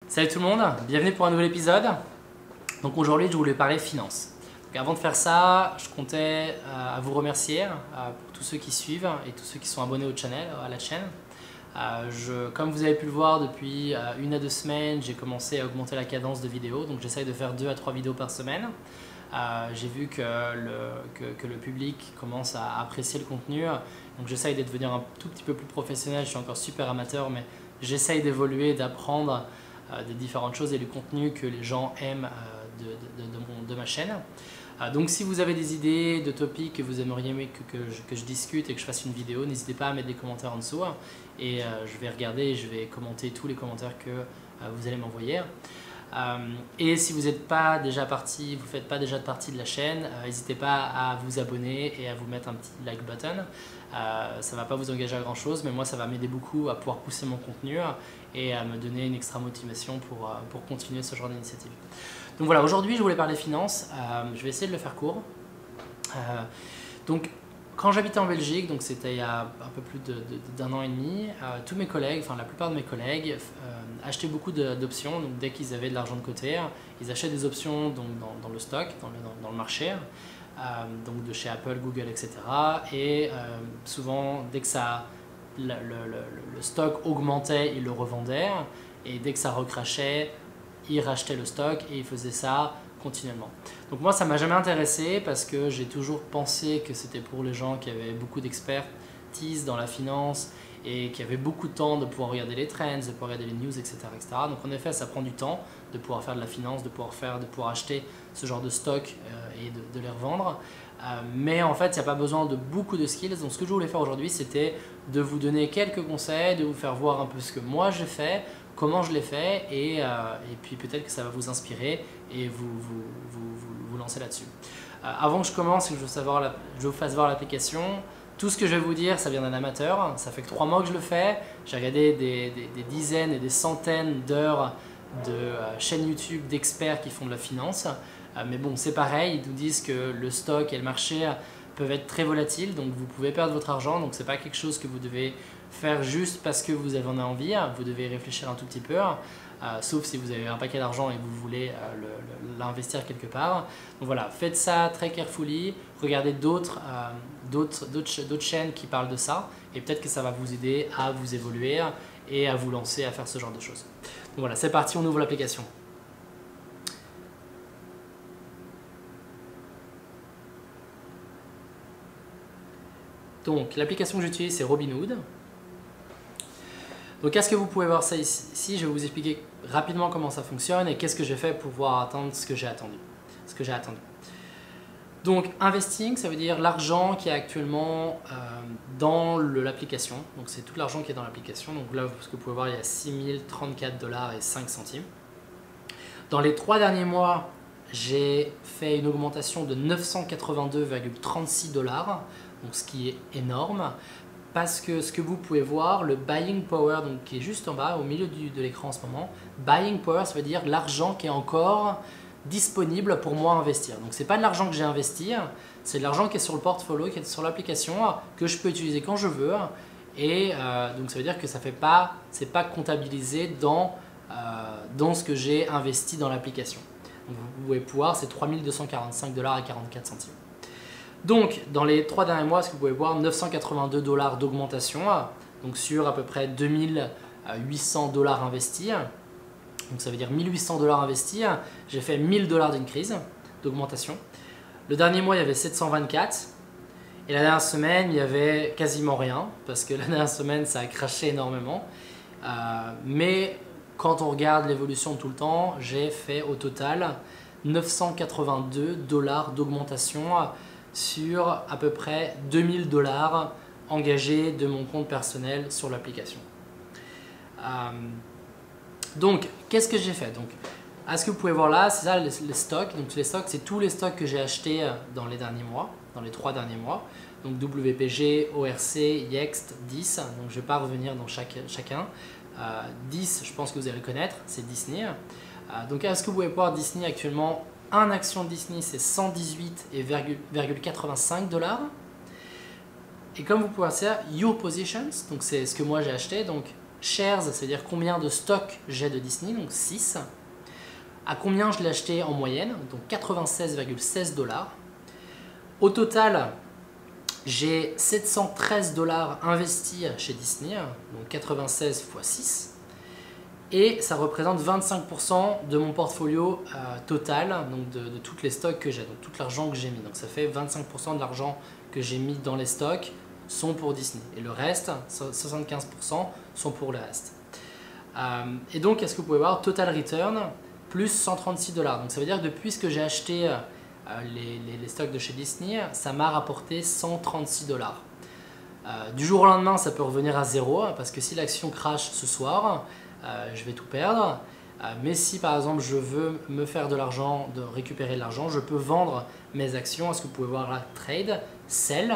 Salut tout le monde, bienvenue pour un nouvel épisode. Donc aujourd'hui je voulais parler finance. Donc avant de faire ça, je comptais à vous remercier pour tous ceux qui suivent et tous ceux qui sont abonnés à la chaîne. Comme vous avez pu le voir depuis 1 à 2 semaines, j'ai commencé à augmenter la cadence de vidéos. Donc j'essaye de faire 2 à 3 vidéos par semaine. J'ai vu que le public commence à apprécier le contenu. Donc j'essaye de devenir un tout petit peu plus professionnel. Je suis encore super amateur, mais j'essaye d'évoluer, d'apprendre des différentes choses et du contenu que les gens aiment de ma chaîne. Donc si vous avez des idées de topics que vous aimeriez que je discute et que je fasse une vidéo, n'hésitez pas à mettre des commentaires en dessous et je vais regarder et je vais commenter tous les commentaires que vous allez m'envoyer. Et si vous n'êtes pas déjà parti, vous ne faites pas déjà partie de la chaîne, n'hésitez pas à vous abonner et à vous mettre un petit like button. Ça ne va pas vous engager à grand chose, mais moi ça va m'aider beaucoup à pouvoir pousser mon contenu et à me donner une extra motivation pour continuer ce genre d'initiative. Donc voilà, aujourd'hui je voulais parler finance, je vais essayer de le faire court. Donc quand j'habitais en Belgique, donc c'était il y a un peu plus d'un an et demi, tous mes collègues, enfin la plupart de mes collègues achetaient beaucoup d'options. Donc dès qu'ils avaient de l'argent de côté, ils achetaient des options donc, dans le stock, dans le marché, donc de chez Apple, Google, etc. Et souvent dès que le stock augmentait, ils le revendaient. Et dès que ça recrachait, ils rachetaient le stock et ils faisaient ça continuellement. Donc moi ça m'a jamais intéressé parce que j'ai toujours pensé que c'était pour les gens qui avaient beaucoup d'expertise dans la finance et qui avaient beaucoup de temps de pouvoir regarder les trends, de pouvoir regarder les news, etc., etc. Donc en effet ça prend du temps de pouvoir faire de la finance, de pouvoir acheter ce genre de stock et de les revendre. Mais en fait il n'y a pas besoin de beaucoup de skills. Donc ce que je voulais faire aujourd'hui c'était de vous donner quelques conseils, de vous faire voir un peu ce que moi j'ai fait, comment je l'ai fait et puis peut-être que ça va vous inspirer et vous lancer là-dessus. Avant que je commence et que je vous fasse voir l'application, tout ce que je vais vous dire, ça vient d'un amateur. Ça fait que 3 mois que je le fais. J'ai regardé des dizaines et des centaines d'heures de chaînes YouTube d'experts qui font de la finance. Mais bon, c'est pareil, ils nous disent que le stock et le marché peuvent être très volatiles, donc vous pouvez perdre votre argent. Donc ce n'est pas quelque chose que vous devez faire juste parce que vous en avez envie. Vous devez réfléchir un tout petit peu, sauf si vous avez un paquet d'argent et que vous voulez l'investir quelque part. Donc voilà, faites ça très carefully, regardez d'autres chaînes qui parlent de ça et peut-être que ça va vous aider à vous évoluer et à vous lancer à faire ce genre de choses. Donc voilà, c'est parti, on ouvre l'application. Donc l'application que j'utilise c'est Robinhood. Donc est-ce que vous pouvez voir ça ici? Je vais vous expliquer rapidement comment ça fonctionne et qu'est-ce que j'ai fait pour pouvoir atteindre ce que j'ai attendu. Donc investing, ça veut dire l'argent qui est actuellement dans l'application. Donc c'est tout l'argent qui est dans l'application. Donc là, ce que vous pouvez voir, il y a 6034 $ et 5 centimes. Dans les 3 derniers mois, j'ai fait une augmentation de 982,36 $, donc ce qui est énorme. Parce que ce que vous pouvez voir, le buying power, donc qui est juste en bas, au milieu de l'écran en ce moment, buying power, ça veut dire l'argent qui est encore disponible pour moi investir. Donc ce n'est pas de l'argent que j'ai investi, c'est de l'argent qui est sur le portfolio, qui est sur l'application, que je peux utiliser quand je veux. Et donc ça veut dire que c'est pas comptabilisé dans ce que j'ai investi dans l'application. Vous pouvez pouvoir, c'est 3245 $ et 44 centimes. Donc, dans les 3 derniers mois, ce que vous pouvez voir, 982 $ d'augmentation, donc sur à peu près 2800 $ investis. Donc ça veut dire 1800 $ investis. J'ai fait 1000 $ d'increase, d'augmentation. Le dernier mois, il y avait 724. Et la dernière semaine, il y avait quasiment rien, parce que la dernière semaine, ça a crashé énormément. Mais quand on regarde l'évolution de tout le temps, j'ai fait au total 982 $ d'augmentation sur à peu près 2000 $ engagés de mon compte personnel sur l'application. Donc, qu'est-ce que j'ai fait? Donc, ce que vous pouvez voir là, c'est ça les stocks. Donc, les stocks, c'est tous les stocks que j'ai achetés dans les derniers mois, dans les 3 derniers mois. Donc, WPG, ORC, Yext, 10. Donc, je ne vais pas revenir dans chacun. 10, je pense que vous allez le connaître, c'est Disney. Donc, est-ce que vous pouvez voir Disney actuellement? Un action Disney, c'est 118,85 $. Et comme vous pouvez voir ça, Your Positions, donc c'est ce que moi j'ai acheté. Donc shares, c'est-à-dire combien de stocks j'ai de Disney, donc 6. À combien je l'ai acheté en moyenne, donc 96,16 $. Au total, j'ai 713 $ investis chez Disney, donc 96 x 6. Et ça représente 25% de mon portfolio total, donc de tous les stocks que j'ai, donc tout l'argent que j'ai mis. Donc ça fait 25% de l'argent que j'ai mis dans les stocks sont pour Disney. Et le reste, 75% sont pour le reste. Et donc, est-ce que vous pouvez voir, total return plus 136 $. Donc ça veut dire que depuis que j'ai acheté les stocks de chez Disney, ça m'a rapporté 136 $. Du jour au lendemain, ça peut revenir à zéro, parce que si l'action crash ce soir, je vais tout perdre. Mais si par exemple je veux me faire de l'argent, de récupérer de l'argent, je peux vendre mes actions. Est-ce que vous pouvez voir là, trade, sell,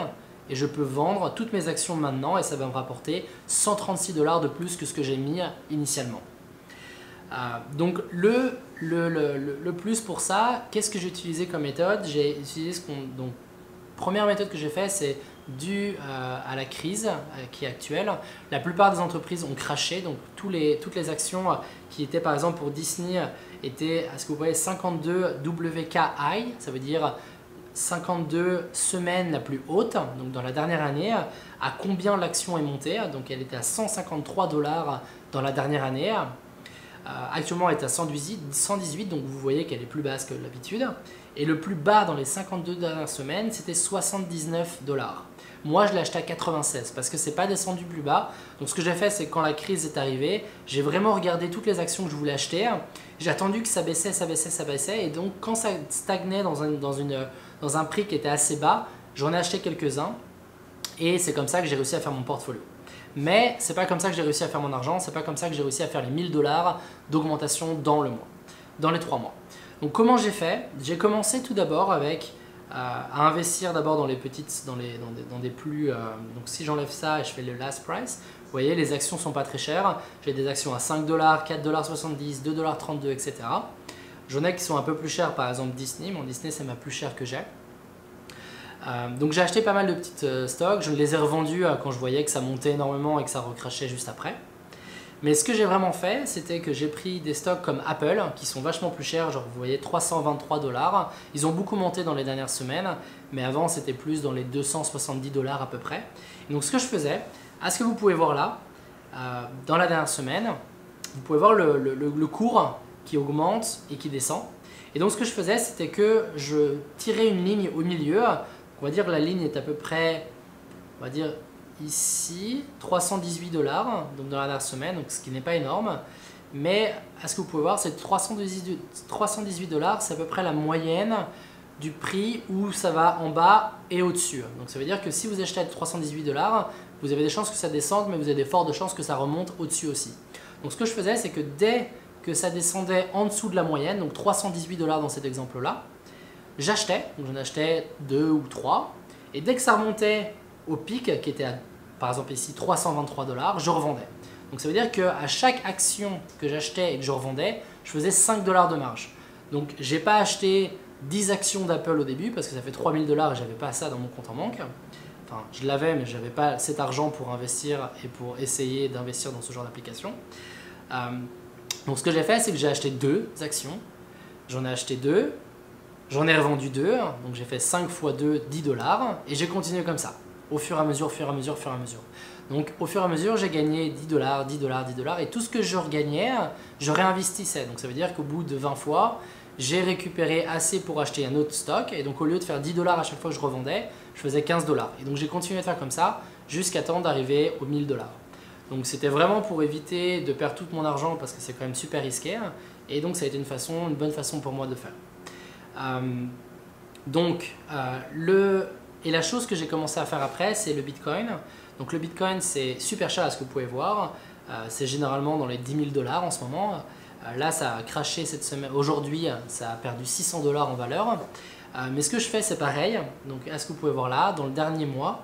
et je peux vendre toutes mes actions maintenant et ça va me rapporter 136 $ de plus que ce que j'ai mis initialement. Donc le plus pour ça, qu'est-ce que j'ai utilisé comme méthode? J'ai utilisé donc première méthode que j'ai fait, c'est dû à la crise qui est actuelle. La plupart des entreprises ont craché, donc toutes les actions qui étaient par exemple pour Disney étaient, est-ce que vous voyez, 52 WKI, ça veut dire 52 semaines la plus haute, donc dans la dernière année, à combien l'action est montée, donc elle était à 153 $ dans la dernière année. Actuellement elle est à 118, donc vous voyez qu'elle est plus basse que l'habitude. Et le plus bas dans les 52 dernières semaines, c'était 79 $. Moi, je l'ai acheté à 96 parce que c'est pas descendu plus bas. Donc ce que j'ai fait, c'est que quand la crise est arrivée, j'ai vraiment regardé toutes les actions que je voulais acheter. J'ai attendu que ça baissait, ça baissait, ça baissait. Et donc quand ça stagnait dans un prix qui était assez bas, j'en ai acheté quelques-uns. Et c'est comme ça que j'ai réussi à faire mon portfolio. Mais c'est pas comme ça que j'ai réussi à faire mon argent. C'est pas comme ça que j'ai réussi à faire les 1000 $ d'augmentation dans le mois, dans les 3 mois. Donc comment j'ai fait? J'ai commencé tout d'abord avec à investir d'abord dans les petites, dans des plus. Donc si j'enlève ça et je fais le last price, vous voyez les actions sont pas très chères. J'ai des actions à 5 $, 4,70 $, 2,32 $, etc. J'en ai qui sont un peu plus chères, par exemple Disney. Mon Disney c'est ma plus chère que j'ai. Donc j'ai acheté pas mal de petites stocks. Je les ai revendus quand je voyais que ça montait énormément et que ça recrachait juste après. Mais ce que j'ai vraiment fait, c'était que j'ai pris des stocks comme Apple, qui sont vachement plus chers, genre vous voyez 323 $. Ils ont beaucoup monté dans les dernières semaines, mais avant c'était plus dans les 270 $ à peu près. Et donc ce que je faisais, à ce que vous pouvez voir là, dans la dernière semaine, vous pouvez voir le cours qui augmente et qui descend. Et donc ce que je faisais, c'était que je tirais une ligne au milieu. On va dire que la ligne est à peu près, on va dire, ici, 318 $, donc dans la dernière semaine, donc ce qui n'est pas énorme. Mais à ce que vous pouvez voir, c'est 318 $, c'est à peu près la moyenne du prix où ça va en bas et au-dessus. Donc ça veut dire que si vous achetez à 318 $, vous avez des chances que ça descende, mais vous avez des fortes chances que ça remonte au-dessus aussi. Donc ce que je faisais, c'est que dès que ça descendait en dessous de la moyenne, donc 318 $ dans cet exemple-là, j'achetais, donc j'en achetais 2 ou 3, et dès que ça remontait au pic, qui était à, par exemple ici 323 $, je revendais. Donc ça veut dire qu'à chaque action que j'achetais et que je revendais, je faisais 5 $ de marge. Donc j'ai pas acheté 10 actions d'Apple au début parce que ça fait 3000 $ et j'avais pas ça dans mon compte en banque. Enfin, je l'avais, mais je n'avais pas cet argent pour investir et pour essayer d'investir dans ce genre d'application. Donc ce que j'ai fait, c'est que j'ai acheté 2 actions. J'en ai acheté 2. J'en ai revendu 2, donc j'ai fait 5 x 2, 10 $, et j'ai continué comme ça, au fur et à mesure, au fur et à mesure, au fur et à mesure. Donc au fur et à mesure, j'ai gagné 10 $, 10 $, 10 $, et tout ce que je regagnais, je réinvestissais. Donc ça veut dire qu'au bout de 20 fois, j'ai récupéré assez pour acheter un autre stock, et donc au lieu de faire 10 $ à chaque fois que je revendais, je faisais 15 $. Et donc j'ai continué à faire comme ça, jusqu'à temps d'arriver aux 1000 $. Donc c'était vraiment pour éviter de perdre tout mon argent, parce que c'est quand même super risqué, et donc ça a été une bonne façon pour moi de faire. Et la chose que j'ai commencé à faire après, c'est le Bitcoin. Donc le Bitcoin, c'est super cher à ce que vous pouvez voir. C'est généralement dans les 10 000 $ en ce moment. Là, ça a crashé cette semaine. Aujourd'hui, ça a perdu 600 $ en valeur. Mais ce que je fais, c'est pareil. Donc, à ce que vous pouvez voir là, dans le dernier mois,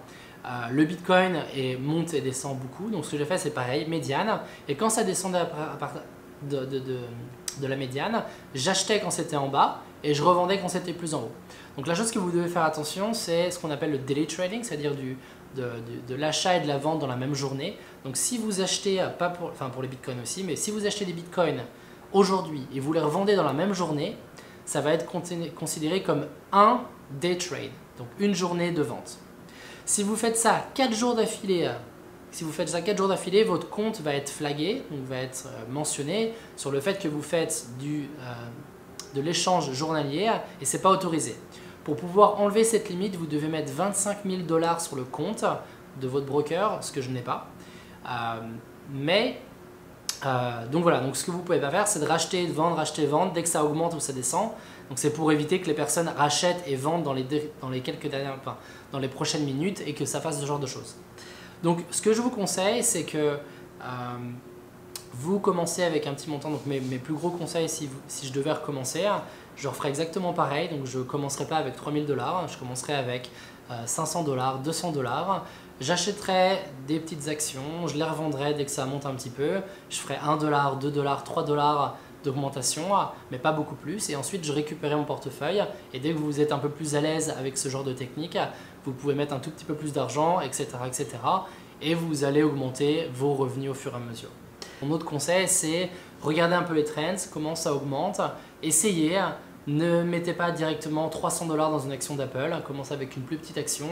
le Bitcoin monte et descend beaucoup. Donc, ce que j'ai fait, c'est pareil, médiane. Et quand ça descendait à partir de la médiane, j'achetais quand c'était en bas et je revendais quand c'était plus en haut. Donc la chose que vous devez faire attention, c'est ce qu'on appelle le daily trading, c'est-à-dire de l'achat et de la vente dans la même journée. Donc si vous achetez, pas pour les bitcoins aussi, mais si vous achetez des bitcoins aujourd'hui et vous les revendez dans la même journée, ça va être considéré comme un day trade, donc une journée de vente. Si vous faites ça 4 jours d'affilée, votre compte va être flagué, donc va être mentionné sur le fait que vous faites de l'échange journalier et ce n'est pas autorisé. Pour pouvoir enlever cette limite, vous devez mettre 25 000 $ sur le compte de votre broker, ce que je n'ai pas. Donc voilà, donc ce que vous pouvez pas faire, c'est de racheter, de vendre dès que ça augmente ou ça descend. Donc c'est pour éviter que les personnes rachètent et vendent dans les prochaines minutes et que ça fasse ce genre de choses. Donc ce que je vous conseille, c'est que vous commencez avec un petit montant. Donc mes plus gros conseils, si je devais recommencer, je referais exactement pareil. Donc je ne commencerai pas avec 3 000 $, je commencerai avec 500 $, 200 $. J'achèterai des petites actions, je les revendrai dès que ça monte un petit peu. Je ferai 1 $, 2 $, 3 $ d'augmentation, mais pas beaucoup plus. Et ensuite, je récupérerai mon portefeuille. Et dès que vous êtes un peu plus à l'aise avec ce genre de technique, vous pouvez mettre un tout petit peu plus d'argent, etc., etc. Et vous allez augmenter vos revenus au fur et à mesure. Mon autre conseil, c'est regarder un peu les trends, comment ça augmente, essayez. Ne mettez pas directement 300 $ dans une action d'Apple, commencez avec une plus petite action,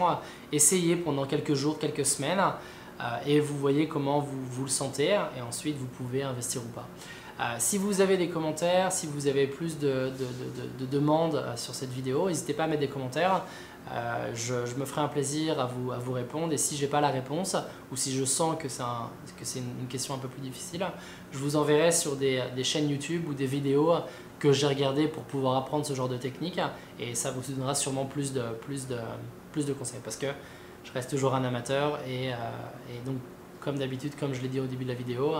essayez pendant quelques jours, quelques semaines et vous voyez comment vous le sentez et ensuite vous pouvez investir ou pas. Si vous avez des commentaires, si vous avez plus de demandes sur cette vidéo, n'hésitez pas à mettre des commentaires. Je me ferai un plaisir à vous répondre et si je n'ai pas la réponse ou si je sens que c'est une question un peu plus difficile, je vous enverrai sur des chaînes YouTube ou des vidéos que j'ai regardées pour pouvoir apprendre ce genre de technique et ça vous donnera sûrement plus de conseils parce que je reste toujours un amateur et donc comme d'habitude, comme je l'ai dit au début de la vidéo,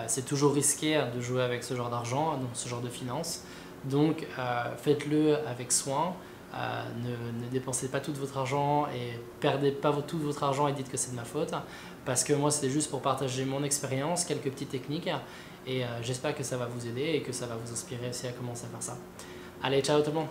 c'est toujours risqué de jouer avec ce genre d'argent, donc ce genre de finances. Donc faites-le avec soin. Ne dépensez pas tout votre argent et perdez pas tout votre argent et dites que c'est de ma faute parce que moi c'était juste pour partager mon expérience, quelques petites techniques et j'espère que ça va vous aider et que ça va vous inspirer aussi à commencer à faire ça. Allez, ciao tout le monde!